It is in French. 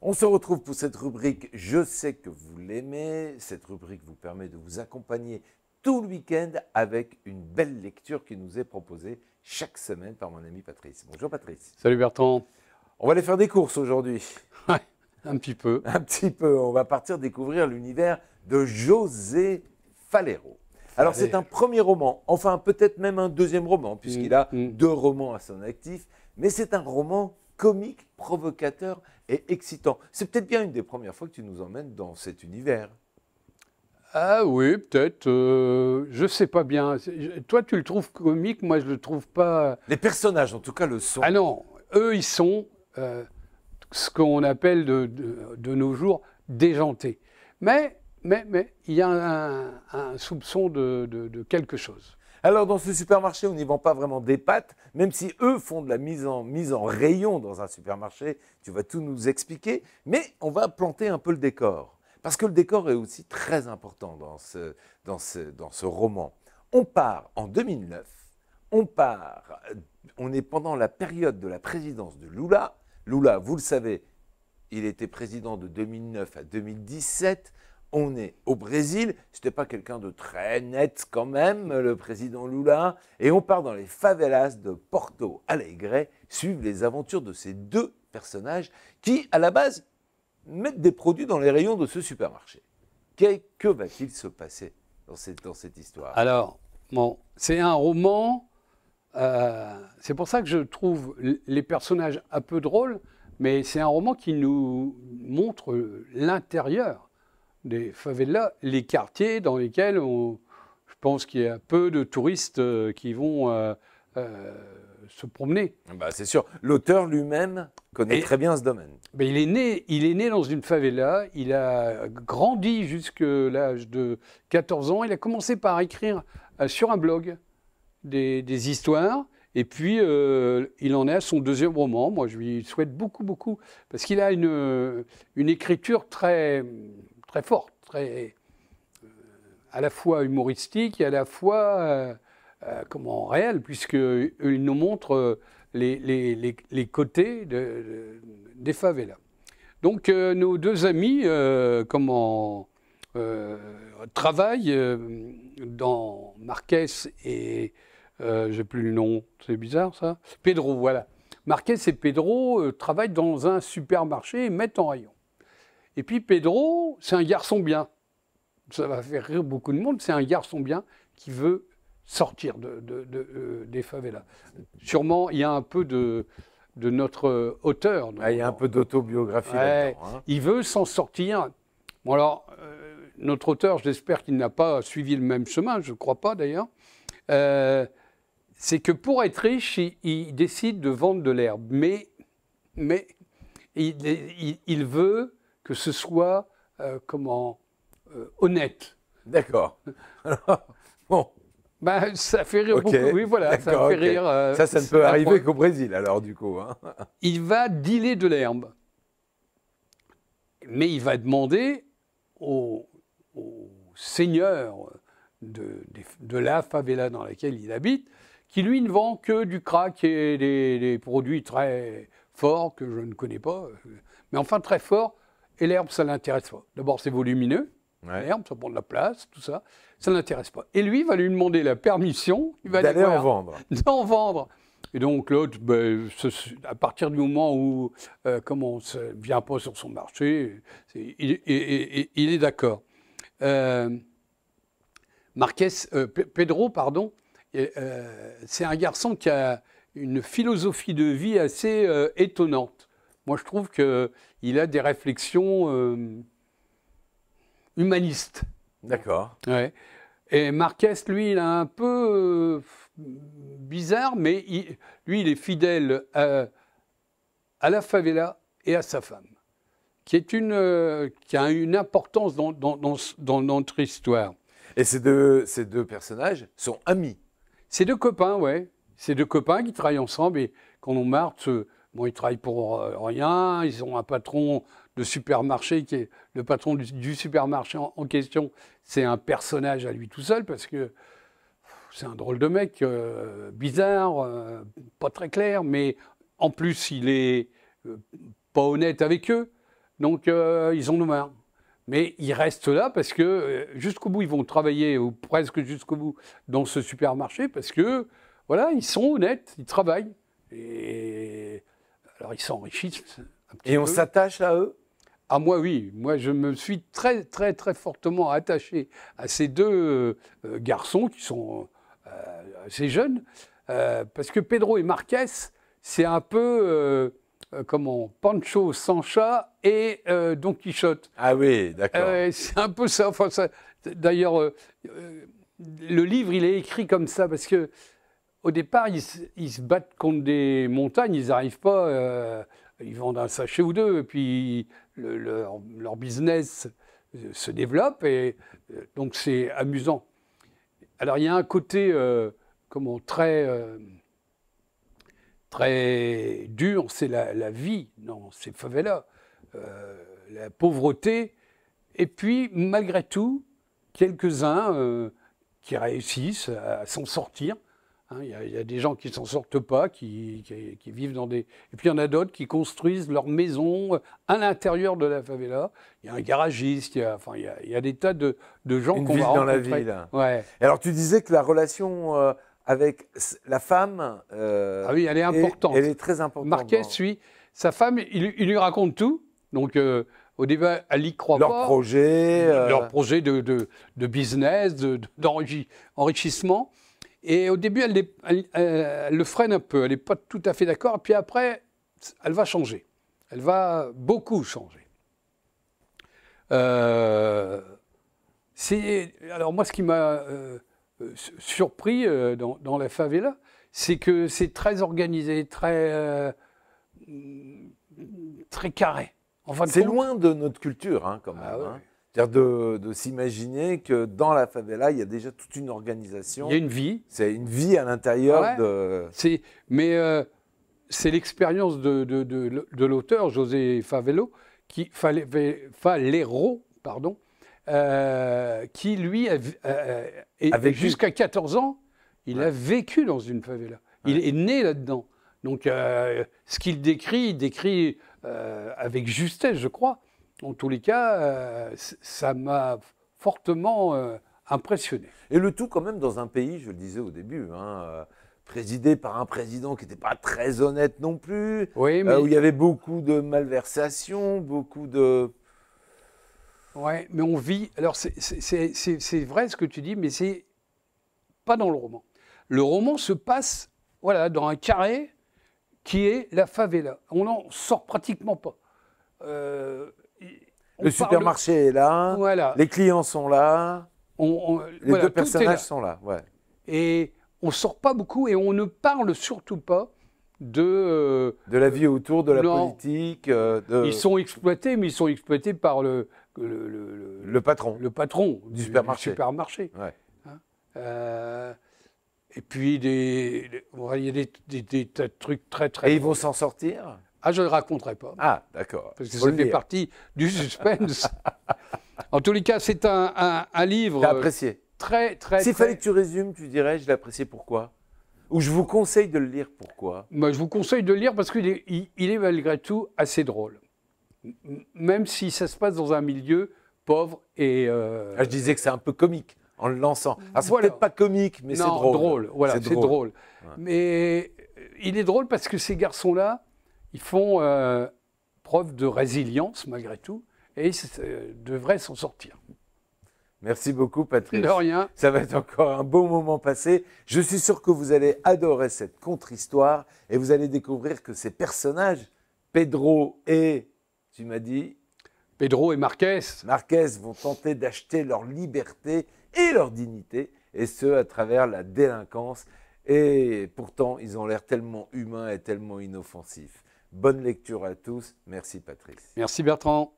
On se retrouve pour cette rubrique « Je sais que vous l'aimez ». Cette rubrique vous permet de vous accompagner tout le week-end avec une belle lecture qui nous est proposée chaque semaine par mon ami Patrice. Bonjour Patrice. Salut Bertrand. On va aller faire des courses aujourd'hui. Ouais, un petit peu. Un petit peu. On va partir découvrir l'univers de José Falero. Alors c'est un premier roman, enfin peut-être même un deuxième roman, puisqu'il a 2 romans à son actif, mais c'est un roman comique, provocateur et excitant. C'est peut-être bien une des premières fois que tu nous emmènes dans cet univers. Ah oui, peut-être. Je sais pas bien. Toi, tu le trouves comique, moi, je le trouve pas. Les personnages, en tout cas, le sont. Ah non, eux, ils sont ce qu'on appelle de nos jours déjantés. Mais il y a un soupçon de quelque chose. Alors, dans ce supermarché, on n'y vend pas vraiment des pâtes, même si eux font de la mise en rayon dans un supermarché. Tu vas tout nous expliquer, mais on va planter un peu le décor. Parce que le décor est aussi très important dans ce roman. On part en 2009, on est pendant la période de la présidence de Lula. Lula, vous le savez, il était président de 2009 à 2017. On est au Brésil, ce n'était pas quelqu'un de très net quand même, le président Lula. Et on part dans les favelas de Porto Alegre, suivre les aventures de ces 2 personnages qui, à la base, mettent des produits dans les rayons de ce supermarché. Que va-t-il se passer dans cette histoire? Alors, bon, c'est un roman, c'est pour ça que je trouve les personnages un peu drôles, mais c'est un roman qui nous montre l'intérieur des favelas, les quartiers dans lesquels je pense qu'il y a peu de touristes qui vont se promener. Bah, c'est sûr, l'auteur lui-même connaît très bien ce domaine. Ben il est né dans une favela, il a grandi jusqu'à l'âge de 14 ans, il a commencé par écrire sur un blog des histoires, et puis il en est à son 2e roman. Moi je lui souhaite beaucoup, parce qu'il a une écriture très forte, à la fois humoristique et à la fois réelle, puisqu'il nous montre les côtés des favelas. Donc nos 2 amis travaillent dans Marquez et j'ai plus le nom, c'est bizarre ça, Pedro, voilà. Marquez et Pedro travaillent dans un supermarché et mettent en rayon. Et puis Pedro, c'est un garçon bien. Ça va faire rire beaucoup de monde, c'est un garçon bien qui veut sortir des favelas. Sûrement, il y a un peu de notre auteur. Il y a un peu d'autobiographie là-dedans. Hein. Il veut s'en sortir. Bon alors, notre auteur, j'espère qu'il n'a pas suivi le même chemin, je ne crois pas d'ailleurs. C'est que pour être riche, il décide de vendre de l'herbe. Mais il veut que ce soit honnête. D'accord. Bon. Ben, ça fait rire beaucoup. Oui, voilà, ça fait rire. Ça ne peut arriver qu'au Brésil, alors, du coup. Hein. Il va dealer de l'herbe. Mais il va demander au seigneur de la favela dans laquelle il habite, qui lui ne vend que du crack et des produits très forts que je ne connais pas, mais enfin très forts. Et l'herbe, ça ne l'intéresse pas. D'abord, c'est volumineux. Ouais. L'herbe, ça prend de la place, tout ça. Ça ne l'intéresse pas. Et lui, il va lui demander la permission d'aller en vendre. D'en vendre. Et donc, l'autre, à partir du moment où on ne vient pas sur son marché, il est d'accord. Pedro, pardon, c'est un garçon qui a une philosophie de vie assez étonnante. Moi, je trouve qu'il a des réflexions humanistes. D'accord. Ouais. Et Marquez, lui, il est un peu bizarre, mais lui, il est fidèle à la favela et à sa femme, qui a une importance dans notre histoire. Et ces deux personnages sont amis. C'est 2 copains, ouais. C'est 2 copains qui travaillent ensemble et quand on marre, bon, ils travaillent pour rien, ils ont un patron de supermarché, qui est le patron du supermarché en question, c'est un personnage à lui tout seul, parce que c'est un drôle de mec, bizarre, pas très clair, mais en plus, il est pas honnête avec eux, donc ils en ont marre. Mais ils restent là parce que jusqu'au bout, ils vont travailler, ou presque jusqu'au bout, dans ce supermarché, parce que, voilà, ils sont honnêtes, ils travaillent. Et alors, ils s'enrichissent un petit peu. Et on s'attache à eux? Ah, moi, oui. Moi, je me suis très, très, très fortement attaché à ces deux garçons qui sont assez jeunes, parce que Pedro et Marquez, c'est un peu... comment, Pancho Sancha et Don Quichotte. Ah oui, d'accord. C'est un peu ça. Enfin, d'ailleurs, le livre, il est écrit comme ça parce que au départ, ils se battent contre des montagnes, ils n'arrivent pas, ils vendent un sachet ou deux, et puis leur business se développe, et donc c'est amusant. Alors, il y a un côté comment, très dur, c'est la vie dans ces favelas, la pauvreté, et puis malgré tout, quelques-uns qui réussissent à s'en sortir. Hein, il y a des gens qui ne s'en sortent pas, qui vivent dans des... Et puis il y en a d'autres qui construisent leur maison à l'intérieur de la favela. Il y a un garagiste, il y a des tas de gens qu'on va rencontrer. Une ville dans la ville. Ouais. Et alors tu disais que la relation... avec la femme, ah oui, elle est importante. Elle est très importante. Marquez, lui, sa femme, il lui raconte tout. Donc, au début, elle n'y croit pas. Leur projet de business, d'enrichissement. Et au début, elle le freine un peu. Elle n'est pas tout à fait d'accord. Puis après, elle va changer. Elle va beaucoup changer. Alors, moi, ce qui m'a... surpris dans la favela, c'est que c'est très organisé, très carré. C'est loin de notre culture, hein, quand même. Ah, ouais. Hein. C'est-à-dire de s'imaginer que dans la favela, il y a déjà toute une organisation. Il y a une vie. C'est une vie à l'intérieur ouais. de... Mais c'est l'expérience de l'auteur, José Favelo, Falero, pardon, qui, lui, jusqu'à 14 ans, il a vécu dans une favela. Ouais. Il est né là-dedans. Donc, ce qu'il décrit, il décrit avec justesse, je crois. En tous les cas, ça m'a fortement impressionné. Et le tout, quand même, dans un pays, je le disais au début, hein, présidé par un président qui n'était pas très honnête non plus, oui, mais... où il y avait beaucoup de malversations, beaucoup de... Ouais, mais on vit. Alors, c'est vrai ce que tu dis, mais c'est pas dans le roman. Le roman se passe, voilà, dans un carré qui est la favela. On n'en sort pratiquement pas. Le supermarché est là, voilà. Les clients sont là, les deux personnages sont là. Ouais. Et on ne sort pas beaucoup, et on ne parle surtout pas de la vie autour de la politique. Ils sont exploités, mais ils sont exploités par le patron. Le patron du supermarché. Ouais. Hein, et puis, il y a des tas de trucs très... Et ils vont s'en sortir? Ah, je ne le raconterai pas. Ah, d'accord. Parce que ça fait partie du suspense. En tous les cas, c'est un livre... T'as apprécié? S'il fallait que tu résumes, tu dirais, je l'ai apprécié, pourquoi? Ou je vous conseille de le lire, pourquoi? Moi, je vous conseille de le lire parce qu'il est malgré tout assez drôle. Même si ça se passe dans un milieu pauvre et... je disais que c'est un peu comique en le lançant. Alors, c'est peut-être pas comique, mais c'est drôle. Voilà, c'est drôle. Ouais. Mais il est drôle parce que ces garçons-là, ils font preuve de résilience malgré tout, et ils devraient s'en sortir. Merci beaucoup, Patrice. De rien. Ça va être encore un beau moment passé. Je suis sûr que vous allez adorer cette contre-histoire et vous allez découvrir que ces personnages, Pedro et, tu m'as dit... Pedro et Marquez. Marquez vont tenter d'acheter leur liberté et leur dignité, et ce, à travers la délinquance. Et pourtant, ils ont l'air tellement humains et tellement inoffensifs. Bonne lecture à tous. Merci, Patrice. Merci, Bertrand.